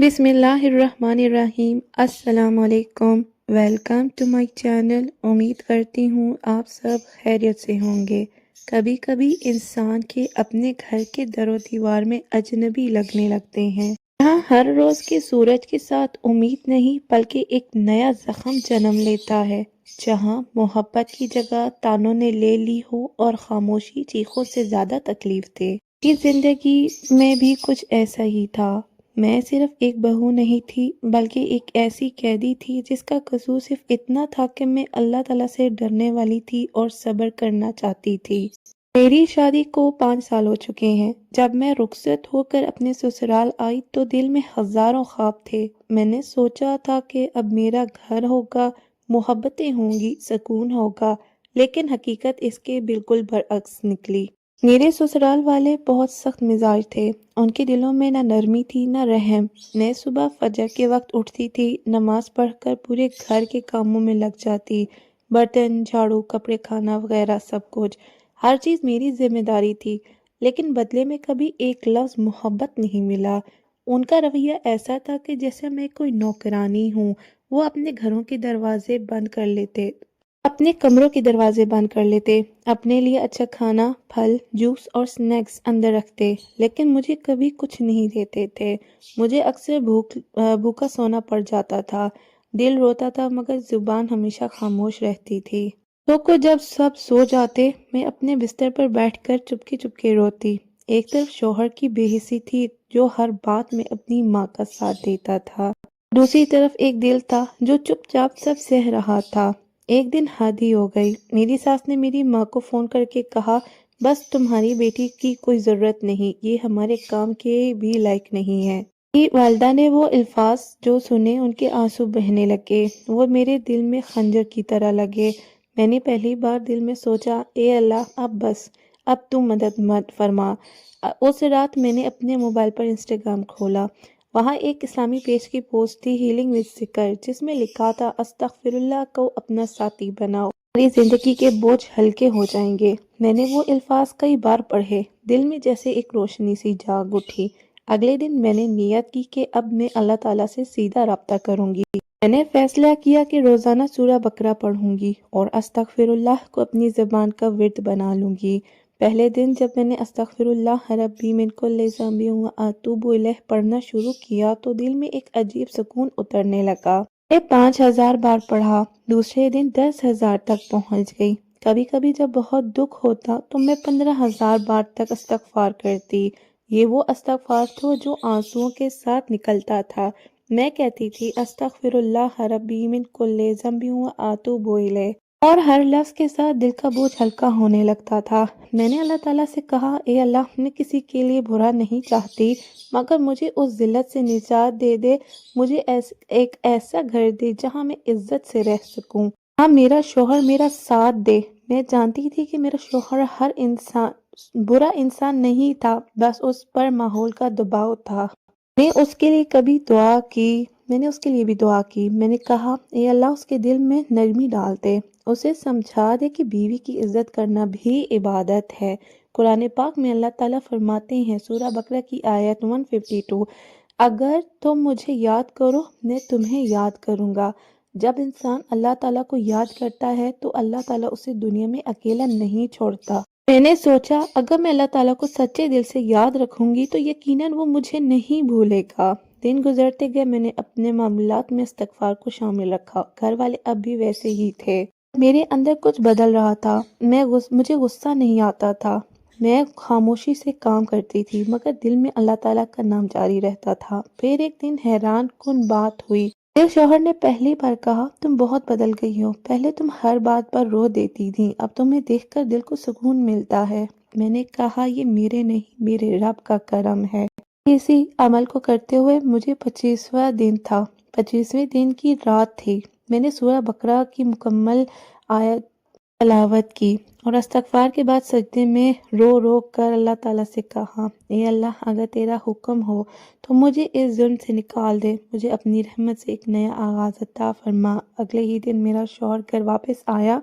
بسم اللہ الرحمن الرحیم۔ السلام علیکم، ویلکم ٹو مائی چینل۔ امید کرتی ہوں آپ سب خیریت سے ہوں گے۔ کبھی کبھی انسان کے اپنے گھر کے در و دیوار میں اجنبی لگنے لگتے ہیں، جہاں ہر روز کے سورج کے ساتھ امید نہیں بلکہ ایک نیا زخم جنم لیتا ہے، جہاں محبت کی جگہ تانوں نے لے لی ہو اور خاموشی چیخوں سے زیادہ تکلیف دے۔ کی زندگی میں بھی کچھ ایسا ہی تھا۔ میں صرف ایک بہو نہیں تھی بلکہ ایک ایسی قیدی تھی جس کا قصور صرف اتنا تھا کہ میں اللہ تعالیٰ سے ڈرنے والی تھی اور صبر کرنا چاہتی تھی۔ میری شادی کو 5 سال ہو چکے ہیں۔ جب میں رخصت ہو کر اپنے سسرال آئی تو دل میں ہزاروں خواب تھے۔ میں نے سوچا تھا کہ اب میرا گھر ہوگا، محبتیں ہوں گی، سکون ہوگا، لیکن حقیقت اس کے بالکل برعکس نکلی۔ میرے سسرال والے بہت سخت مزاج تھے۔ ان کے دلوں میں نہ نرمی تھی نہ رحم۔ میں صبح فجر کے وقت اٹھتی تھی، نماز پڑھ کر پورے گھر کے کاموں میں لگ جاتی، برتن، جھاڑو، کپڑے، کھانا وغیرہ سب کچھ، ہر چیز میری ذمہ داری تھی، لیکن بدلے میں کبھی ایک لفظ محبت نہیں ملا۔ ان کا رویہ ایسا تھا کہ جیسے میں کوئی نوکرانی ہوں۔ وہ اپنے گھروں کے دروازے بند کر لیتے، اپنے کمروں کے دروازے بند کر لیتے، اپنے لیے اچھا کھانا، پھل، جوس اور سنیکس اندر رکھتے، لیکن مجھے کبھی کچھ نہیں دیتے تھے۔ مجھے اکثر بھوکا سونا پڑ جاتا تھا، دل روتا تھا مگر زبان ہمیشہ خاموش رہتی تھی۔ تو کو جب سب سو جاتے، میں اپنے بستر پر بیٹھ کر چپکے چپکے روتی۔ ایک طرف شوہر کی بے حسی تھی جو ہر بات میں اپنی ماں کا ساتھ دیتا تھا، دوسری طرف ایک دل تھا جو چپ چاپ سب سہ رہا تھا۔ ایک دن حد ہی ہو گئی۔ میری ساس نے میری ماں کو فون کر کے کہا، بس تمہاری بیٹی کی کوئی ضرورت نہیں، یہ ہمارے کام کے بھی لائق نہیں ہے۔ میری والدہ نے وہ الفاظ جو سنے ان کے آنسو بہنے لگے، وہ میرے دل میں خنجر کی طرح لگے۔ میں نے پہلی بار دل میں سوچا، اے اللہ اب بس، اب تو مدد مت فرما۔ اس رات میں نے اپنے موبائل پر انسٹاگرام کھولا۔ وہاں ایک اسلامی پیج کی پوسٹ تھی، ہیلنگ وتھ ذکر، جس میں لکھا تھا، استغفر اللہ کو اپنا ساتھی بناؤ، ہماری زندگی کے بوجھ ہلکے ہو جائیں گے۔ میں نے وہ الفاظ کئی بار پڑھے، دل میں جیسے ایک روشنی سی جاگ اٹھی۔ اگلے دن میں نے نیت کی کہ اب میں اللہ تعالیٰ سے سیدھا رابطہ کروں گی۔ میں نے فیصلہ کیا کہ روزانہ سورہ بقرہ پڑھوں گی اور استغفر اللہ کو اپنی زبان کا ورد بنا لوں گی۔ پہلے دن جب میں نے استغفر اللہ ربی من کل ذنب و اتوب الیہ پڑھنا شروع کیا تو دل میں ایک عجیب سکون اترنے لگا۔ میں 5000 بار پڑھا، دوسرے دن 10,000 تک پہنچ گئی۔ کبھی کبھی جب بہت دکھ ہوتا تو میں 15,000 بار تک استغفار کرتی۔ یہ وہ استغفار تھا جو آنسوؤں کے ساتھ نکلتا تھا۔ میں کہتی تھی، استغفر اللہ ربی من کل ذنب و اتوب الیہ، اور ہر لفظ کے ساتھ دل کا بوجھ ہلکا ہونے لگتا تھا۔ میں نے اللہ تعالیٰ سے کہا، اے اللہ، میں کسی کے لیے برا نہیں چاہتی، مگر مجھے اس ذلت سے نجات دے دے، مجھے ایک ایسا گھر دے جہاں میں عزت سے رہ سکوں، جہاں میرا شوہر میرا ساتھ دے۔ میں جانتی تھی کہ میرا شوہر برا انسان نہیں تھا، بس اس پر ماحول کا دباؤ تھا۔ میں نے اس کے لیے بھی دعا کی۔ میں نے کہا، اے اللہ، اس کے دل میں نرمی ڈال دے، اسے سمجھا دے کہ بیوی کی عزت کرنا بھی عبادت ہے۔ قرآن پاک میں اللہ تعالیٰ فرماتے ہیں، سورہ بقرہ کی آیت 152، اگر تم مجھے یاد کرو میں تمہیں یاد کروں گا۔ جب انسان اللہ تعالیٰ کو یاد کرتا ہے تو اللہ تعالیٰ اسے دنیا میں اکیلا نہیں چھوڑتا۔ میں نے سوچا، اگر میں اللہ تعالیٰ کو سچے دل سے یاد رکھوں گی تو یقیناً وہ مجھے نہیں بھولے گا۔ دن گزرتے گئے، میں نے اپنے معاملات میں استغفار کو شامل رکھا۔ گھر والے اب بھی ویسے ہی تھے، میرے اندر کچھ بدل رہا تھا۔ مجھے غصہ نہیں آتا تھا، میں خاموشی سے کام کرتی تھی، مگر دل میں اللہ تعالیٰ کا نام جاری رہتا تھا۔ پھر ایک دن حیران کن بات ہوئی۔ میرے شوہر نے پہلی بار کہا، تم بہت بدل گئی ہو، پہلے تم ہر بات پر رو دیتی تھی، اب تمہیں دیکھ کر دل کو سکون ملتا ہے۔ میں نے کہا، یہ میرے نہیں، میرے رب کا کرم ہے۔ اسی عمل کو کرتے ہوئے مجھے 25واں دن تھا، 25ویں دن کی رات تھی۔ میں نے سورہ بقرہ کی مکمل آیت تلاوت کی اور استغفار کے بعد سجدے میں رو رو کر اللہ تعالیٰ سے کہا، اے اللہ، اگر تیرا حکم ہو تو مجھے اس ظلم سے نکال دے، مجھے اپنی رحمت سے ایک نیا آغاز عطا فرما۔ اگلے ہی دن میرا شوہر گھر واپس آیا۔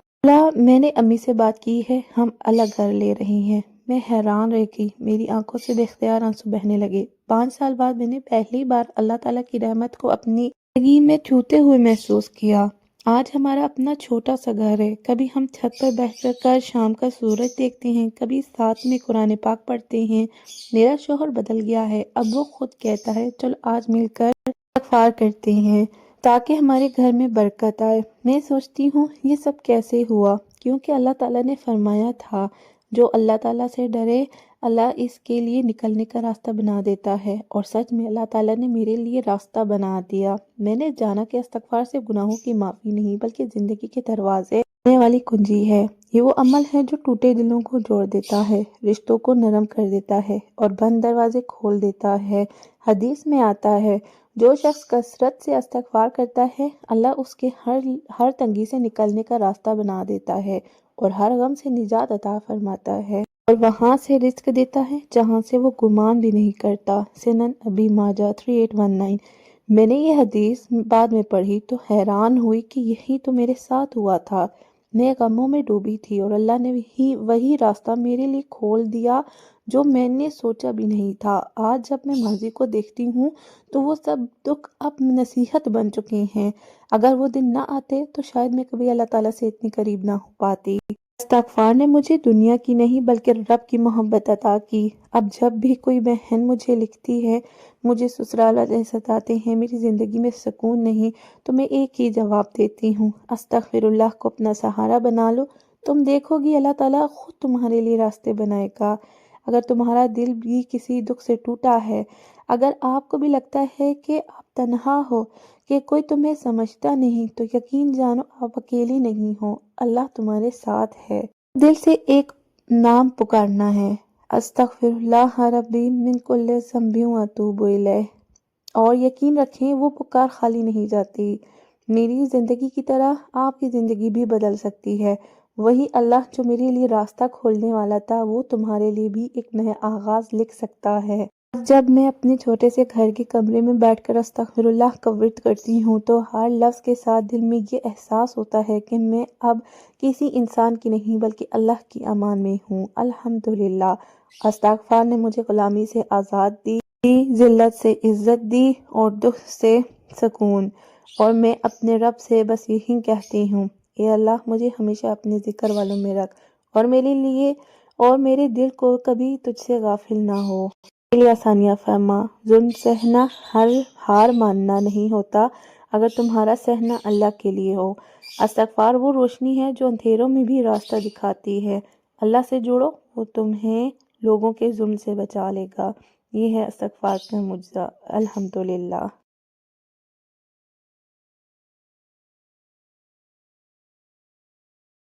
میں نے امی سے بات کی ہے، ہم الگ گھر لے رہے ہیں۔ میں حیران رہ گئی، میری آنکھوں سے بے اختیار آنسو بہنے لگے۔ 5 سال بعد میں نے پہلی بار اللہ تعالیٰ کی رحمت کو اپنی زندگی میں چھوتے ہوئے محسوس کیا۔ آج ہمارا اپنا چھوٹا سا گھر ہے، کبھی ہم چھت پر بیٹھ کر شام کا سورج دیکھتے ہیں، کبھی ساتھ میں قرآن پاک پڑھتے ہیں۔ میرا شوہر بدل گیا ہے، اب وہ خود کہتا ہے چلو آج مل کر استغفار کرتے ہیں تاکہ ہمارے گھر میں برکت آئے۔ میں سوچتی ہوں یہ سب کیسے ہوا، کیونکہ اللہ تعالیٰ نے فرمایا تھا جو اللہ تعالیٰ سے ڈرے اللہ اس کے لیے نکلنے کا راستہ بنا دیتا ہے، اور سچ میں اللہ تعالیٰ نے میرے لیے راستہ بنا دیا۔ میں نے جانا کہ استغفار سے گناہوں کی معافی نہیں بلکہ زندگی کے دروازے کھولنے والی کنجی ہے۔ یہ وہ عمل ہے جو ٹوٹے دلوں کو جوڑ دیتا ہے، رشتوں کو نرم کر دیتا ہے اور بند دروازے کھول دیتا ہے۔ حدیث میں آتا ہے جو شخص کثرت سے استغفار کرتا ہے اللہ اس کے ہر تنگی سے نکلنے کا راستہ بنا دیتا ہے اور ہر غم سے نجات عطا فرماتا ہے اور وہاں سے رزق دیتا ہے جہاں سے وہ گمان بھی نہیں کرتا۔ سنن ابی ماجہ 3819۔ میں نے یہ حدیث بعد میں پڑھی تو حیران ہوئی کہ یہی تو میرے ساتھ ہوا تھا۔ میں غموں میں ڈوبی تھی اور اللہ نے وہی راستہ میرے لیے کھول دیا جو میں نے سوچا بھی نہیں تھا۔ آج جب میں ماضی کو دیکھتی ہوں تو وہ سب دکھ اب نصیحت بن چکے ہیں۔ اگر وہ دن نہ آتے تو شاید میں کبھی اللہ تعالیٰ سے اتنی قریب نہ ہو پاتی۔ استغفار نے مجھے دنیا کی نہیں بلکہ رب کی محبت عطا کی۔ اب جب بھی کوئی بہن مجھے لکھتی ہے مجھے سسرال والے ستاتے ہیں، میری زندگی میں سکون نہیں، تو میں ایک ہی جواب دیتی ہوں، استغفر اللہ کو اپنا سہارا بنا لو، تم دیکھو گی اللہ تعالیٰ خود تمہارے لیے راستے بنائے گا۔ اگر تمہارا دل بھی کسی دکھ سے ٹوٹا ہے، اگر آپ کو بھی لگتا ہے کہ آپ تنہا ہو، کہ کوئی تمہیں سمجھتا نہیں، تو یقین جانو آپ اکیلی نہیں ہو، اللہ تمہارے ساتھ ہے۔ دل سے ایک نام پکارنا ہے، استغفر اللہ ربی من کل ذنب واتوب الیہ، اور یقین رکھیں وہ پکار خالی نہیں جاتی۔ میری زندگی کی طرح آپ کی زندگی بھی بدل سکتی ہے۔ وہی اللہ جو میرے لیے راستہ کھولنے والا تھا وہ تمہارے لیے بھی ایک نیا آغاز لکھ سکتا ہے۔ جب میں اپنے چھوٹے سے گھر کے کمرے میں بیٹھ کر استغفر اللہ کا ورد کرتی ہوں تو ہر لفظ کے ساتھ دل میں یہ احساس ہوتا ہے کہ میں اب کسی انسان کی نہیں بلکہ اللہ کی امان میں ہوں۔ الحمدللہ، استغفار نے مجھے غلامی سے آزاد دی، ذلت سے عزت دی اور دکھ سے سکون، اور میں اپنے رب سے بس یہی کہتی ہوں، اے اللہ مجھے ہمیشہ اپنے ذکر والوں میں رکھ اور میرے لیے اور میرے دل کو کبھی تجھ سے غافل نہ ہو۔ میرے لیے آسانیاں فرما۔ ظلم سہنا ہار ماننا نہیں ہوتا اگر تمہارا سہنا اللہ کے لیے ہو۔ استغفار وہ روشنی ہے جو اندھیروں میں بھی راستہ دکھاتی ہے۔ اللہ سے جڑو، وہ تمہیں لوگوں کے ظلم سے بچا لے گا۔ یہ ہے استغفار کا معجزہ۔ الحمدللہ۔